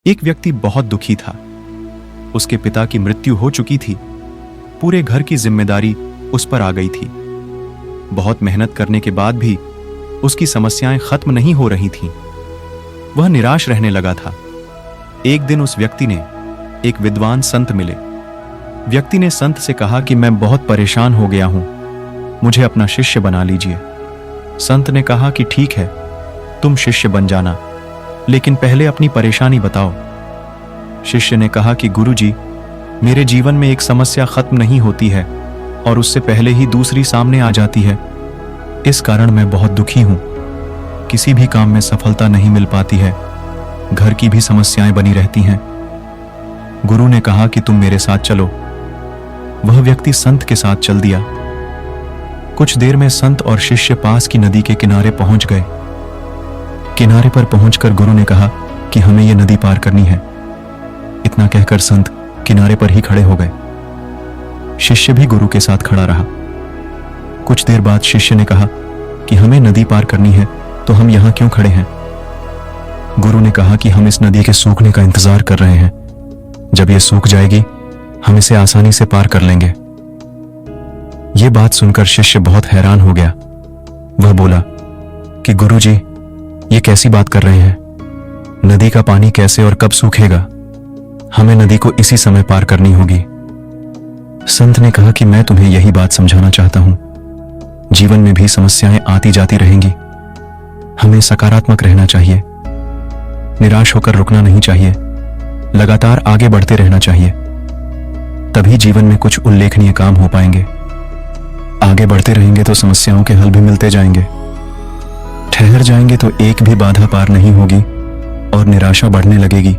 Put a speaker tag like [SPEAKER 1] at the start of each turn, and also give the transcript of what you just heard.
[SPEAKER 1] एक व्यक्ति बहुत दुखी था। उसके पिता की मृत्यु हो चुकी थी। पूरे घर की जिम्मेदारी उस पर आ गई थी। बहुत मेहनत करने के बाद भी उसकी समस्याएं खत्म नहीं हो रही थीं। वह निराश रहने लगा था। एक दिन उस व्यक्ति ने एक विद्वान संत मिले। व्यक्ति ने संत से कहा कि मैं बहुत परेशान हो गया हूं, मुझे अपना शिष्य बना लीजिए। संत ने कहा कि ठीक है, तुम शिष्य बन जाना, लेकिन पहले अपनी परेशानी बताओ। शिष्य ने कहा कि गुरुजी, मेरे जीवन में एक समस्या खत्म नहीं होती है और उससे पहले ही दूसरी सामने आ जाती है। इस कारण मैं बहुत दुखी हूं। किसी भी काम में सफलता नहीं मिल पाती है। घर की भी समस्याएं बनी रहती हैं। गुरु ने कहा कि तुम मेरे साथ चलो। वह व्यक्ति संत के साथ चल दिया। कुछ देर में संत और शिष्य पास की नदी के किनारे पहुंच गए। किनारे पर पहुंचकर गुरु ने कहा कि हमें यह नदी पार करनी है। इतना कहकर संत किनारे पर ही खड़े हो गए। शिष्य भी गुरु के साथ खड़ा रहा। कुछ देर बाद शिष्य ने कहा कि हमें नदी पार करनी है, तो हम यहां क्यों खड़े हैं? गुरु ने कहा कि हम इस नदी के सूखने का इंतजार कर रहे हैं। जब यह सूख जाएगी, हम इसे आसानी से पार कर लेंगे। यह बात सुनकर शिष्य बहुत हैरान हो गया। वह बोला कि गुरुजी, ये कैसी बात कर रहे हैं? नदी का पानी कैसे और कब सूखेगा? हमें नदी को इसी समय पार करनी होगी। संत ने कहा कि मैं तुम्हें यही बात समझाना चाहता हूं। जीवन में भी समस्याएं आती जाती रहेंगी। हमें सकारात्मक रहना चाहिए। निराश होकर रुकना नहीं चाहिए। लगातार आगे बढ़ते रहना चाहिए। तभी जीवन में कुछ उल्लेखनीय काम हो पाएंगे। आगे बढ़ते रहेंगे तो समस्याओं के हल भी मिलते जाएंगे। ठहर जाएंगे तो एक भी बाधा पार नहीं होगी और निराशा बढ़ने लगेगी।